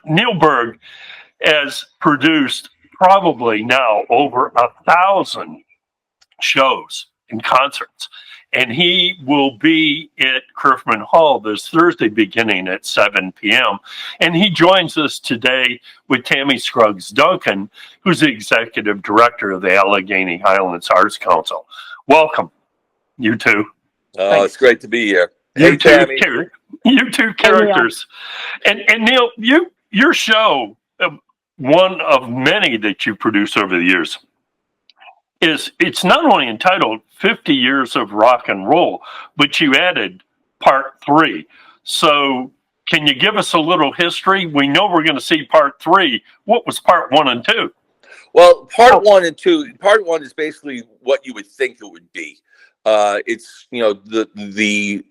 Neil Berg has produced probably now over 1,000 shows and concerts. And he will be at Kerfman Hall this Thursday beginning at 7 p.m. And he joins us today with Tammy Scruggs Duncan, who's the executive director of the Allegheny Highlands Arts Council. Welcome, you two. Oh, Thanks. It's great to be here. You two characters. And Neil, your show, one of many that you produce over the years, it's not only entitled 50 Years of Rock and Roll, but you added part 3. So can you give us a little history? We know we're going to see part 3. What was part 1 and 2? Well, part 1 and 2, part 1 is basically what you would think it would be. It's, the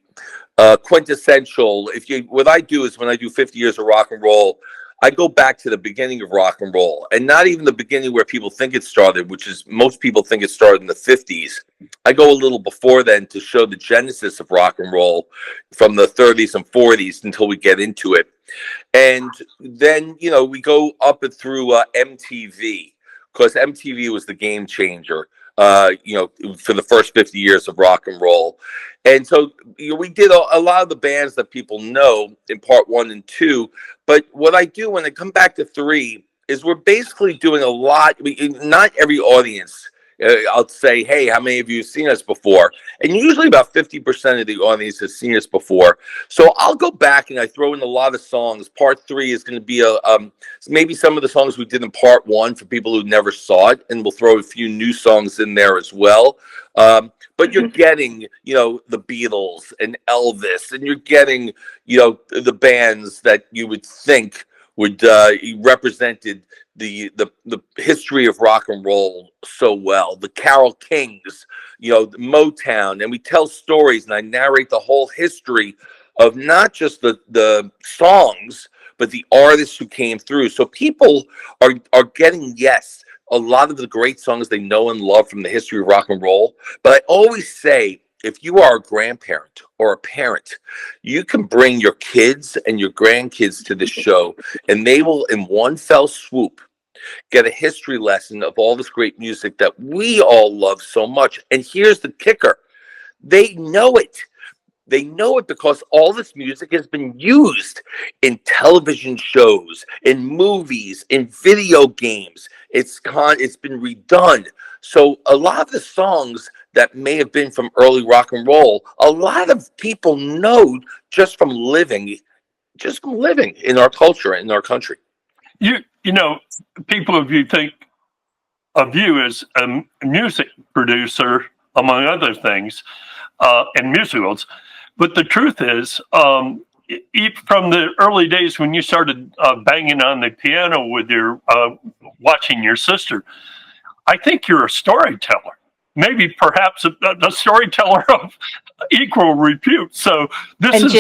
quintessential. What I do is when I do 50 Years of Rock and Roll, I go back to the beginning of rock and roll, and not even the beginning where people think it started, which is most people think it started in the 50s. I go a little before then to show the genesis of rock and roll from the 30s and 40s until we get into it. And then, we go up and through MTV, because MTV was the game changer, for the first 50 years of rock and roll. And so we did a lot of the bands that people know in part 1 and 2. But what I do when I come back to 3 is we're basically doing a lot. Not every audience, I'll say, hey, how many of you have seen us before? And usually about 50% of the audience has seen us before. So I'll go back and I throw in a lot of songs. Part 3 is going to be maybe some of the songs we did in part 1 for people who never saw it. And we'll throw a few new songs in there as well. But you're getting, the Beatles and Elvis, and you're getting, the bands that you would think would represented the history of rock and roll so well. The Carole Kings, the Motown, and we tell stories, and I narrate the whole history of not just the songs, but the artists who came through. So people are getting, a lot of the great songs they know and love from the history of rock and roll. But I always say, if you are a grandparent or a parent, you can bring your kids and your grandkids to this show, and they will, in one fell swoop, get a history lesson of all this great music that we all love so much. And here's the kicker. They know it. They know it because all this music has been used in television shows, in movies, in video games. It's been redone. So a lot of the songs that may have been from early rock and roll, a lot of people know just from living in our culture and in our country. People think of you as a music producer, among other things, and musicals. But the truth is, from the early days when you started banging on the piano with your watching your sister, I think you're a storyteller. Maybe perhaps a storyteller of equal repute. So is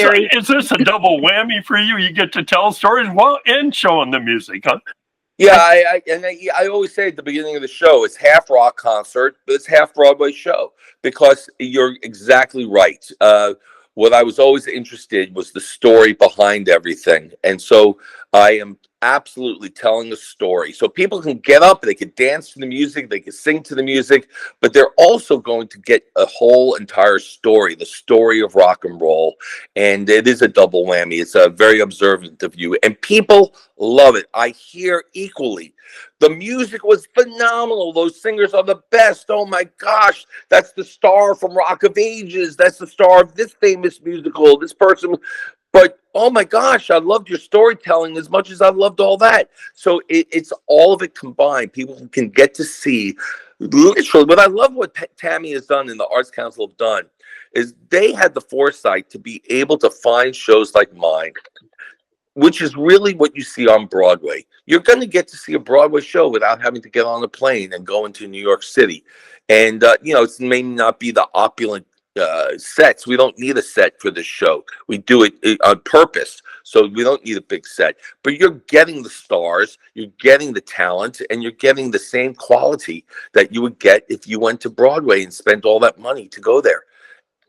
this a double whammy for you? You get to tell stories while and showing the music, huh? Yeah, I always say at the beginning of the show, it's half rock concert, but it's half Broadway show, because you're exactly right. What I was always interested was the story behind everything. And so I am absolutely telling a story. So people can get up, they can dance to the music, they can sing to the music, but they're also going to get a whole entire story, the story of rock and roll. And it is a double whammy. It's a very observant of you. And people love it. I hear equally. The music was phenomenal. Those singers are the best. Oh my gosh, that's the star from Rock of Ages. That's the star of this famous musical. This person. But oh my gosh, I loved your storytelling as much as I loved all that. So it's all of it combined. People can get to see literally. But I love what Tammy has done and the Arts Council have done is they had the foresight to be able to find shows like mine, which is really what you see on Broadway. You're going to get to see a Broadway show without having to get on a plane and go into New York City. And, it may not be the opulent sets. We don't need a set for this show. We do it on purpose. So we don't need a big set. But you're getting the stars, you're getting the talent, and you're getting the same quality that you would get if you went to Broadway and spent all that money to go there.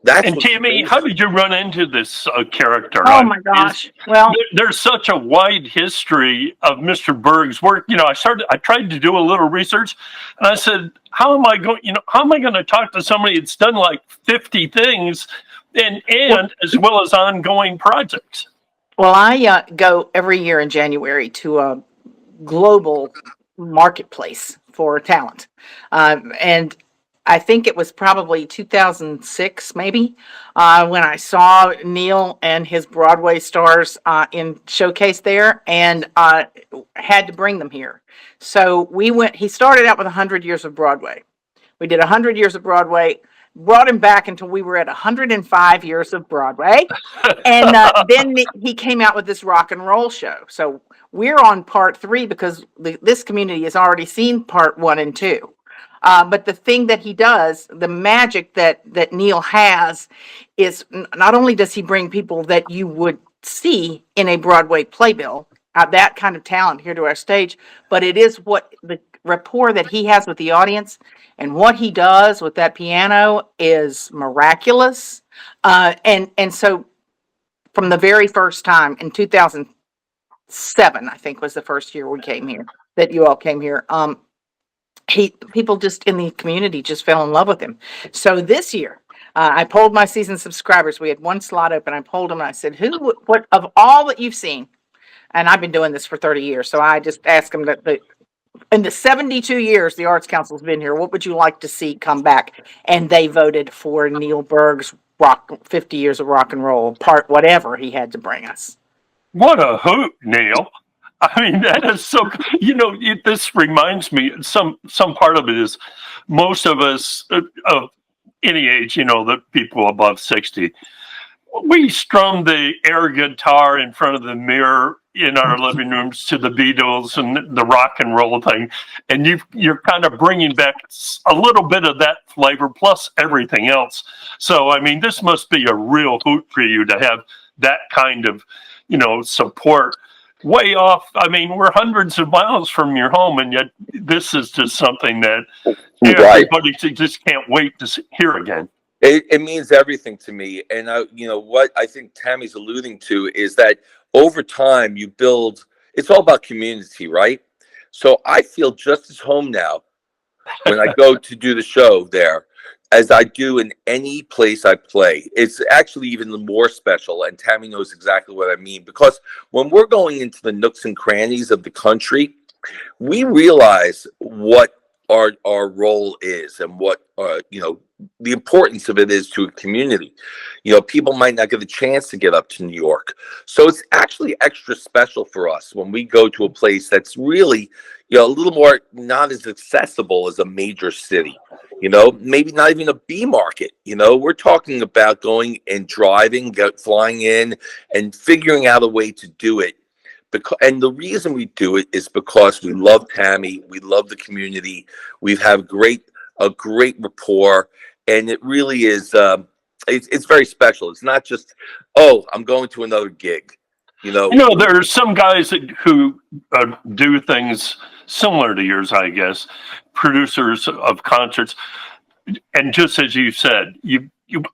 That's And what's Tammy, how amazing. did you run into this character? Oh my gosh. Well, There's such a wide history of Mr. Berg's work. I tried to do a little research, and I said, how am I going to talk to somebody that's done like 50 things, and as well as ongoing projects? well, I go every year in January to a global marketplace for talent. And I think it was probably 2006, maybe, when I saw Neil and his Broadway stars in showcase there, and had to bring them here. So we went. He started out with 100 years of Broadway. We did 100 years of Broadway. Brought him back until we were at 105 years of Broadway. And then he came out with this rock and roll show. So we're on part three because this community has already seen part one and two. But the thing that he does, the magic that Neil has, is not only does he bring people that you would see in a Broadway playbill, that kind of talent here to our stage, but it is what the rapport that he has with the audience and what he does with that piano is miraculous. And so from the very first time in 2007, I think was the first year we came here, that you all came here. People just in the community just fell in love with him. So this year, I polled my season subscribers. We had one slot open. I polled them and I said, what of all that you've seen? And I've been doing this for 30 years. So I just asked them that in the 72 years the Arts Council's been here, what would you like to see come back? And they voted for Neil Berg's 50 years of rock and roll, part whatever he had to bring us. What a hoot, Neil! I mean, that is so. This reminds me. Some part of it is most of us of any age, the people above 60, we strum the air guitar in front of the mirror in our living rooms to the Beatles and the rock and roll thing, and you're kind of bringing back a little bit of that flavor plus everything else. So, I mean, this must be a real hoot for you to have that kind of, support. Way off. I mean, we're hundreds of miles from your home, and yet this is just something that everybody just can't wait to hear again. It means everything to me. And what I think Tammy's alluding to is that over time you build, it's all about community, right? So I feel just as home now when I go to do the show there as I do in any place I play. It's actually even more special, and Tammy knows exactly what I mean, because when we're going into the nooks and crannies of the country, we realize what our role is and what the importance of it is to a community. People might not get a chance to get up to New York, so it's actually extra special for us when we go to a place that's really a little more not as accessible as a major city. Maybe not even a B market. We're talking about going and driving, flying in, and figuring out a way to do it. And the reason we do it is because we love Tammy, we love the community, we have a great rapport, and it really is. It's very special. It's not just, I'm going to another gig. There are some guys who do things similar to yours, I guess, producers of concerts, and just as you said, you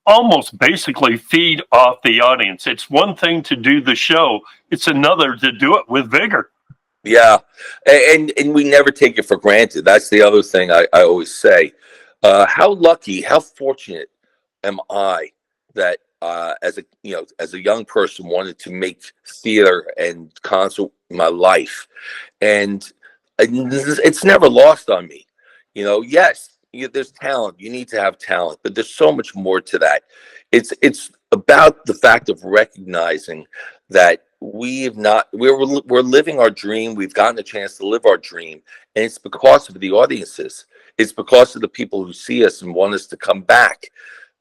almost basically feed off the audience. It's one thing to do the show, it's another to do it with vigor. Yeah, and we never take it for granted. That's the other thing I always say. How lucky, how fortunate am I that as a young person wanted to make theater and concert my life, and it's never lost on me. Yes, there's talent. You need to have talent, but there's so much more to that. It's about the fact of recognizing that we're living our dream. We've gotten a chance to live our dream, and it's because of the audiences. It's because of the people who see us and want us to come back.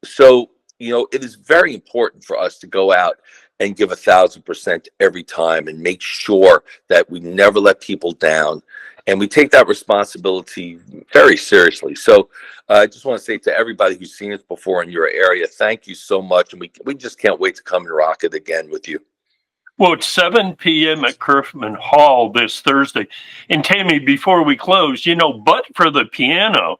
So it is very important for us to go out and give 1,000% every time and make sure that we never let people down. And we take that responsibility very seriously. So I just want to say to everybody who's seen us before in your area, thank you so much. And we just can't wait to come and rock it again with you. Well, it's 7 p.m. at Kerfman Hall this Thursday. And Tammy, before we close, but for the piano,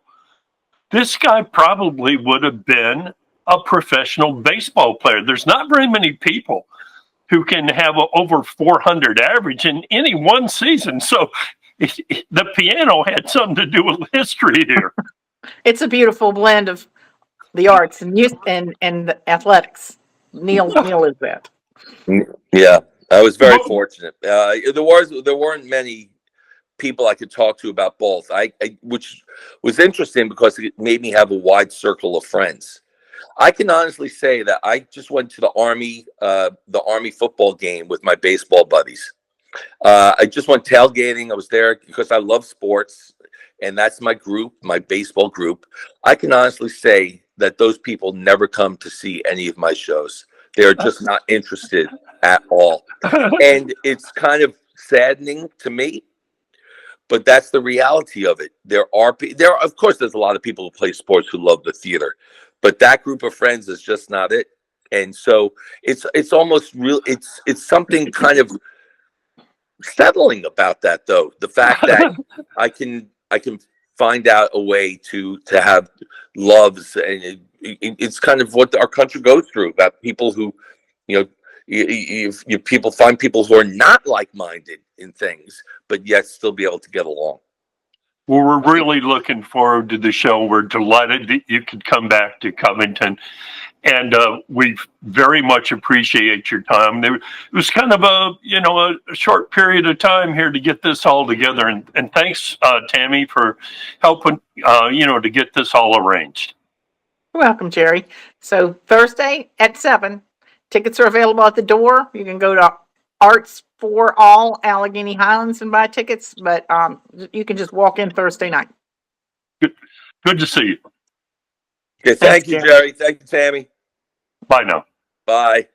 this guy probably would have been a professional baseball player. There's not very many people who can have over 400 average in any one season. So the piano had something to do with history here. It's a beautiful blend of the arts and youth and the athletics. Neil is that. Yeah, I was very fortunate. There weren't many people I could talk to about both. Which was interesting because it made me have a wide circle of friends. I can honestly say that I just went to the Army football game with my baseball buddies. I just went tailgating. I was there because I love sports, and that's my group, my baseball group. I can honestly say that those people never come to see any of my shows. They're just not interested at all. And it's kind of saddening to me, but that's the reality of it. Of course, there's a lot of people who play sports who love the theater, but that group of friends is just not it. And so it's almost real. It's something kind of settling about that, though. The fact that I can find out a way to have loves, and it's kind of what our country goes through, about people who, people find people who are not like-minded in things, but yet still be able to get along. Well, we're really looking forward to the show. We're delighted that you could come back to Covington, and we very much appreciate your time. It was kind of a short period of time here to get this all together, and thanks, Tammy, for helping to get this all arranged. You're welcome, Jerry. So Thursday at 7, tickets are available at the door. You can go to Arts for All Allegheny Highlands and buy tickets, but you can just walk in Thursday night. Good to see you. Okay, thank you, Jerry. Thank you, Tammy. Bye now. Bye.